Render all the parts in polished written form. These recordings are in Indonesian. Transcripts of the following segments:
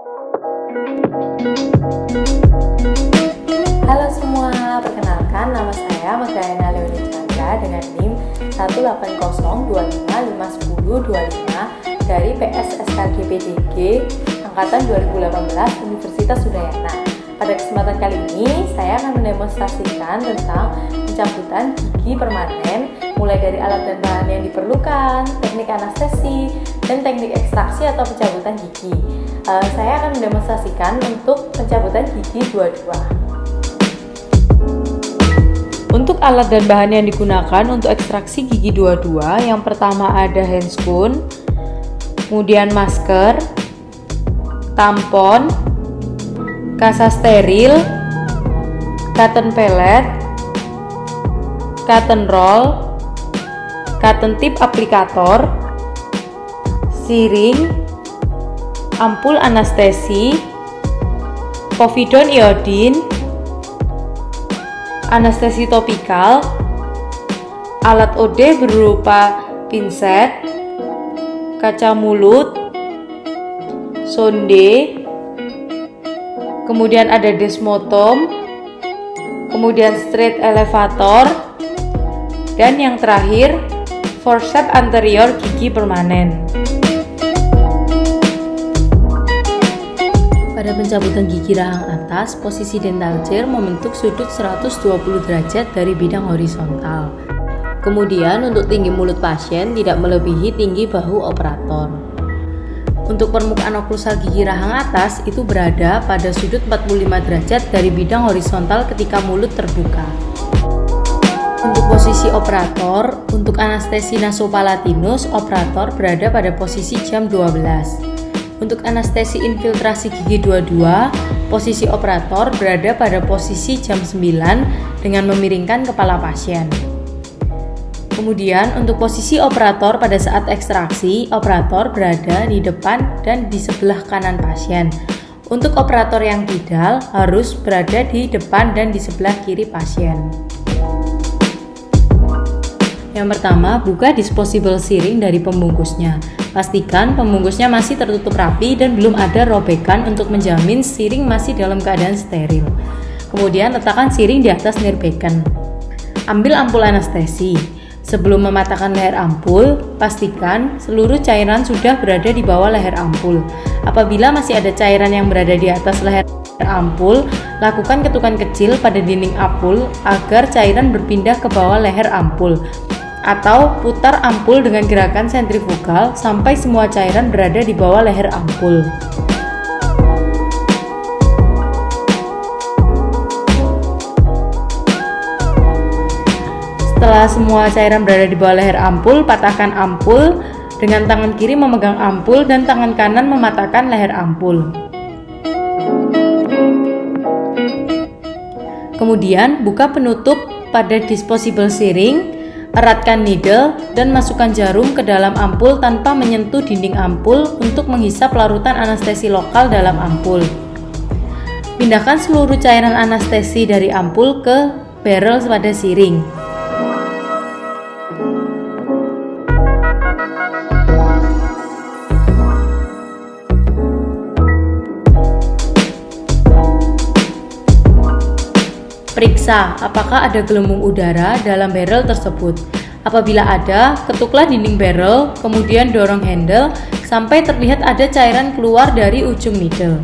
Halo semua, perkenalkan nama saya Magdalena Leoni Chandra dengan NIM 18025510525 dari PSSKGPDG Angkatan 2018 Universitas Udayana. Pada kesempatan kali ini, saya akan mendemonstrasikan tentang pencabutan gigi permanen, mulai dari alat dan bahan yang diperlukan, teknik anestesi, dan teknik ekstraksi atau pencabutan gigi. Saya akan mendemonstrasikan untuk pencabutan gigi 22. Untuk alat dan bahan yang digunakan untuk ekstraksi gigi 22, yang pertama ada handscoon, kemudian masker, tampon, kasa steril, cotton pellet, cotton roll, cotton tip aplikator, siring, ampul anestesi, povidone iodine, anestesi topikal, alat OD berupa pinset, kaca mulut, sonde, kemudian ada desmotom, kemudian straight elevator, dan yang terakhir forceps anterior gigi permanen. Pada pencabutan gigi rahang atas, posisi dental chair membentuk sudut 120 derajat dari bidang horizontal. Kemudian untuk tinggi mulut pasien tidak melebihi tinggi bahu operator. Untuk permukaan oklusal gigi rahang atas itu berada pada sudut 45 derajat dari bidang horizontal ketika mulut terbuka. Untuk posisi operator, untuk anestesi nasopalatinus, operator berada pada posisi jam 12. Untuk anestesi infiltrasi gigi 22, posisi operator berada pada posisi jam 9 dengan memiringkan kepala pasien. Kemudian untuk posisi operator pada saat ekstraksi, operator berada di depan dan di sebelah kanan pasien. Untuk operator yang kidal harus berada di depan dan di sebelah kiri pasien. Yang pertama, buka disposable siring dari pembungkusnya. Pastikan pembungkusnya masih tertutup rapi dan belum ada robekan untuk menjamin siring masih dalam keadaan steril. Kemudian letakkan siring di atas nirbecken. Ambil ampul anestesi. Sebelum mematahkan leher ampul, pastikan seluruh cairan sudah berada di bawah leher ampul. Apabila masih ada cairan yang berada di atas leher ampul, lakukan ketukan kecil pada dinding ampul agar cairan berpindah ke bawah leher ampul. Atau putar ampul dengan gerakan sentrifugal sampai semua cairan berada di bawah leher ampul. Setelah semua cairan berada di bawah leher ampul, patahkan ampul dengan tangan kiri memegang ampul dan tangan kanan mematahkan leher ampul. Kemudian buka penutup pada disposable siring, eratkan needle dan masukkan jarum ke dalam ampul tanpa menyentuh dinding ampul untuk menghisap larutan anestesi lokal dalam ampul. Pindahkan seluruh cairan anestesi dari ampul ke barrel pada siring. Periksa apakah ada gelembung udara dalam barrel tersebut. Apabila ada, ketuklah dinding barrel, kemudian dorong handle sampai terlihat ada cairan keluar dari ujung needle.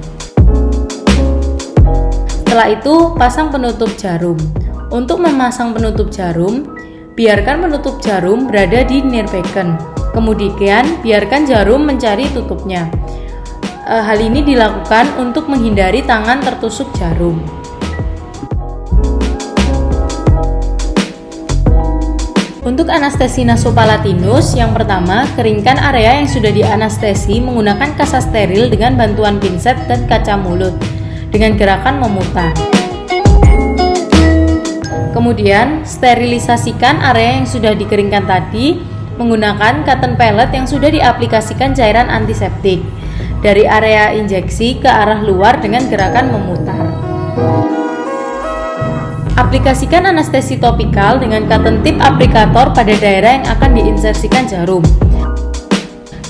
Setelah itu, pasang penutup jarum. Untuk memasang penutup jarum, biarkan penutup jarum berada di nirbecken. Kemudian, biarkan jarum mencari tutupnya. Hal ini dilakukan untuk menghindari tangan tertusuk jarum. Untuk anestesi nasopalatinus, yang pertama, keringkan area yang sudah dianestesi menggunakan kasa steril dengan bantuan pinset dan kaca mulut dengan gerakan memutar. Kemudian, sterilisasikan area yang sudah dikeringkan tadi menggunakan cotton pellet yang sudah diaplikasikan cairan antiseptik dari area injeksi ke arah luar dengan gerakan memutar. Aplikasikan anestesi topikal dengan cotton tip aplikator pada daerah yang akan diinsersikan jarum.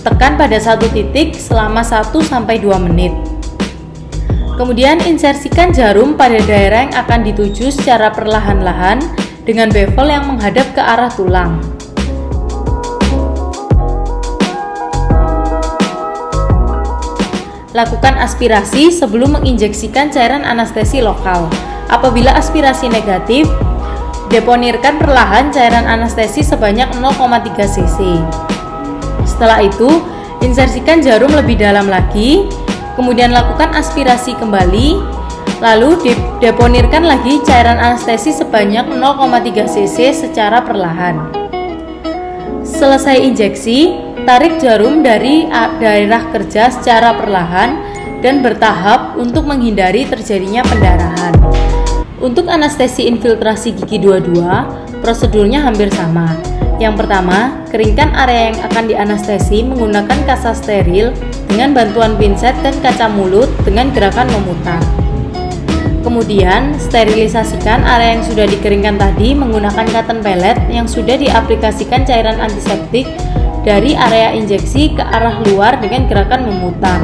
Tekan pada satu titik selama 1-2 menit. Kemudian insersikan jarum pada daerah yang akan dituju secara perlahan-lahan dengan bevel yang menghadap ke arah tulang. Lakukan aspirasi sebelum menginjeksikan cairan anestesi lokal. Apabila aspirasi negatif, deponirkan perlahan cairan anestesi sebanyak 0,3 cc. Setelah itu, insersikan jarum lebih dalam lagi, kemudian lakukan aspirasi kembali, lalu deponirkan lagi cairan anestesi sebanyak 0,3 cc secara perlahan. Selesai injeksi, tarik jarum dari daerah kerja secara perlahan dan bertahap untuk menghindari terjadinya pendarahan. Untuk anestesi infiltrasi gigi 22, prosedurnya hampir sama. Yang pertama, keringkan area yang akan dianestesi menggunakan kasa steril dengan bantuan pinset dan kaca mulut dengan gerakan memutar. Kemudian, sterilisasikan area yang sudah dikeringkan tadi menggunakan cotton pellet yang sudah diaplikasikan cairan antiseptik dari area injeksi ke arah luar dengan gerakan memutar.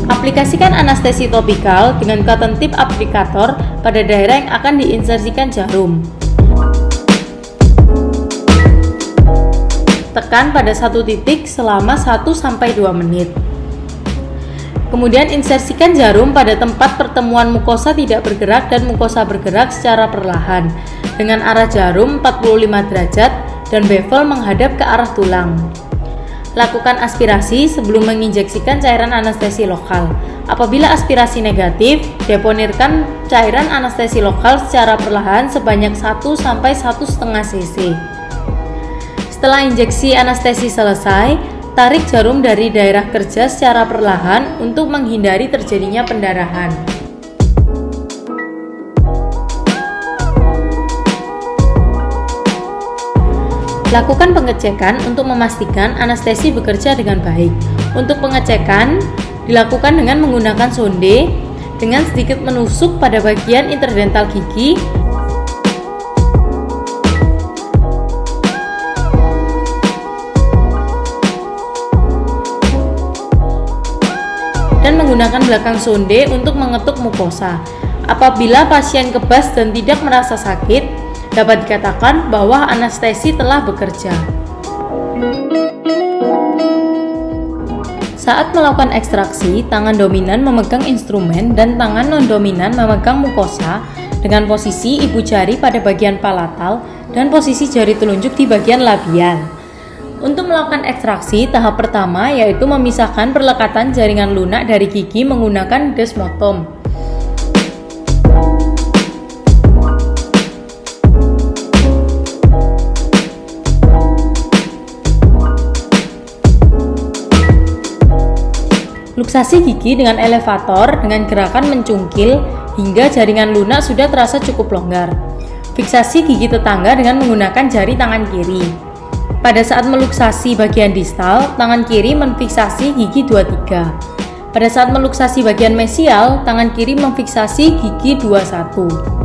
Aplikasikan anestesi topikal dengan cotton tip aplikator pada daerah yang akan diinsersikan jarum. Tekan pada satu titik selama 1-2 menit. Kemudian insersikan jarum pada tempat pertemuan mukosa tidak bergerak dan mukosa bergerak secara perlahan dengan arah jarum 45 derajat dan bevel menghadap ke arah tulang. Lakukan aspirasi sebelum menginjeksikan cairan anestesi lokal. Apabila aspirasi negatif, deponirkan cairan anestesi lokal secara perlahan sebanyak 1-1,5 cc. Setelah injeksi anestesi selesai, tarik jarum dari daerah kerja secara perlahan untuk menghindari terjadinya pendarahan. Lakukan pengecekan untuk memastikan anestesi bekerja dengan baik. Untuk pengecekan dilakukan dengan menggunakan sonde dengan sedikit menusuk pada bagian interdental gigi dan menggunakan belakang sonde untuk mengetuk mukosa. Apabila pasien kebas dan tidak merasa sakit, dapat dikatakan bahwa anestesi telah bekerja. Saat melakukan ekstraksi, tangan dominan memegang instrumen dan tangan non-dominan memegang mukosa dengan posisi ibu jari pada bagian palatal dan posisi jari telunjuk di bagian labial. Untuk melakukan ekstraksi, tahap pertama yaitu memisahkan perlekatan jaringan lunak dari gigi menggunakan desmotom. Luksasi gigi dengan elevator dengan gerakan mencungkil hingga jaringan lunak sudah terasa cukup longgar. Fiksasi gigi tetangga dengan menggunakan jari tangan kiri. Pada saat meluksasi bagian distal, tangan kiri memfiksasi gigi 23. Pada saat meluksasi bagian mesial, tangan kiri memfiksasi gigi 21.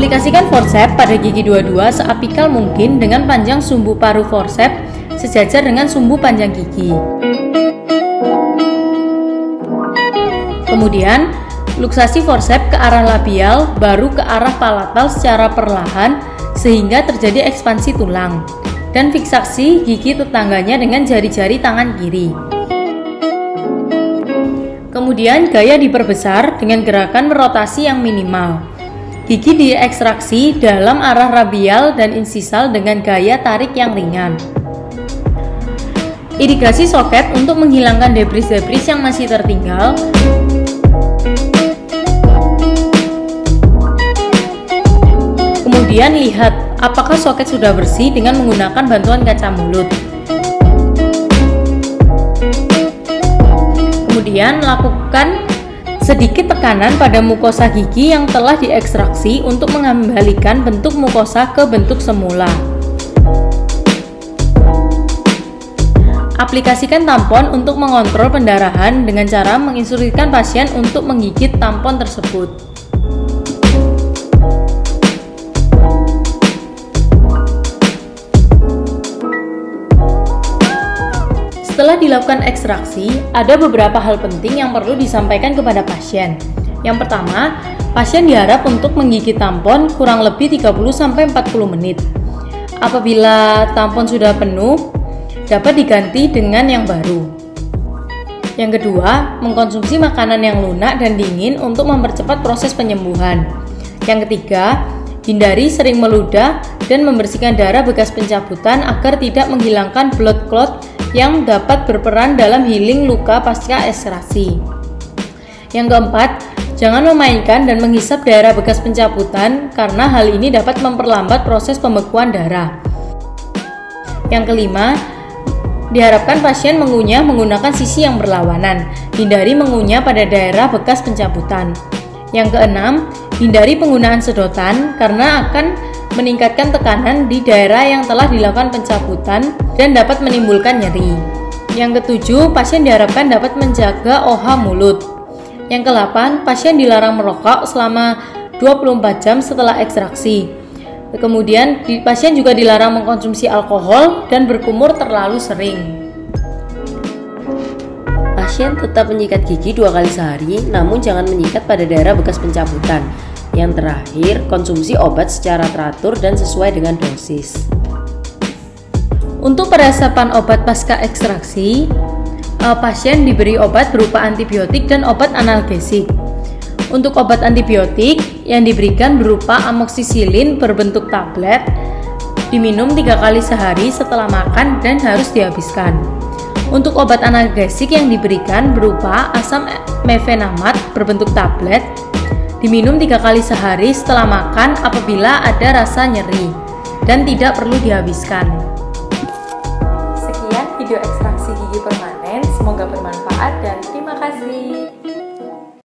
Aplikasikan forceps pada gigi 22 seapikal mungkin dengan panjang sumbu paru forceps sejajar dengan sumbu panjang gigi. Kemudian, luksasi forceps ke arah labial baru ke arah palatal secara perlahan sehingga terjadi ekspansi tulang. Dan fiksasi gigi tetangganya dengan jari-jari tangan kiri. Kemudian gaya diperbesar dengan gerakan merotasi yang minimal. Gigi diekstraksi dalam arah rabial dan insisal dengan gaya tarik yang ringan. Irigasi soket untuk menghilangkan debris-debris yang masih tertinggal. Kemudian lihat apakah soket sudah bersih dengan menggunakan bantuan kaca mulut. Kemudian lakukan sedikit tekanan pada mukosa gigi yang telah diekstraksi untuk mengembalikan bentuk mukosa ke bentuk semula. Aplikasikan tampon untuk mengontrol pendarahan dengan cara menginstruksikan pasien untuk menggigit tampon tersebut. Setelah dilakukan ekstraksi, ada beberapa hal penting yang perlu disampaikan kepada pasien. Yang pertama, pasien diharap untuk menggigit tampon kurang lebih 30-40 menit. Apabila tampon sudah penuh, dapat diganti dengan yang baru. Yang kedua, mengkonsumsi makanan yang lunak dan dingin untuk mempercepat proses penyembuhan. Yang ketiga, hindari sering meludah dan membersihkan darah bekas pencabutan agar tidak menghilangkan blood clot yang dapat berperan dalam healing luka pasca ekstraksi. Yang keempat, jangan memainkan dan menghisap daerah bekas pencabutan karena hal ini dapat memperlambat proses pembekuan darah. Yang kelima, diharapkan pasien mengunyah menggunakan sisi yang berlawanan. Hindari mengunyah pada daerah bekas pencabutan. Yang keenam, hindari penggunaan sedotan karena akan meningkatkan tekanan di daerah yang telah dilakukan pencabutan dan dapat menimbulkan nyeri. Yang ketujuh, pasien diharapkan dapat menjaga OH mulut. Yang ke-8, pasien dilarang merokok selama 24 jam setelah ekstraksi. Kemudian, pasien juga dilarang mengkonsumsi alkohol dan berkumur terlalu sering. Pasien tetap menyikat gigi 2 kali sehari, namun jangan menyikat pada daerah bekas pencabutan. Yang terakhir, konsumsi obat secara teratur dan sesuai dengan dosis. Untuk peresepan obat pasca ekstraksi, pasien diberi obat berupa antibiotik dan obat analgesik. Untuk obat antibiotik yang diberikan berupa amoksisilin berbentuk tablet, diminum 3 kali sehari setelah makan dan harus dihabiskan. Untuk obat analgesik yang diberikan berupa asam mefenamat berbentuk tablet, diminum 3 kali sehari setelah makan apabila ada rasa nyeri dan tidak perlu dihabiskan. Sekian video ekstraksi gigi permata.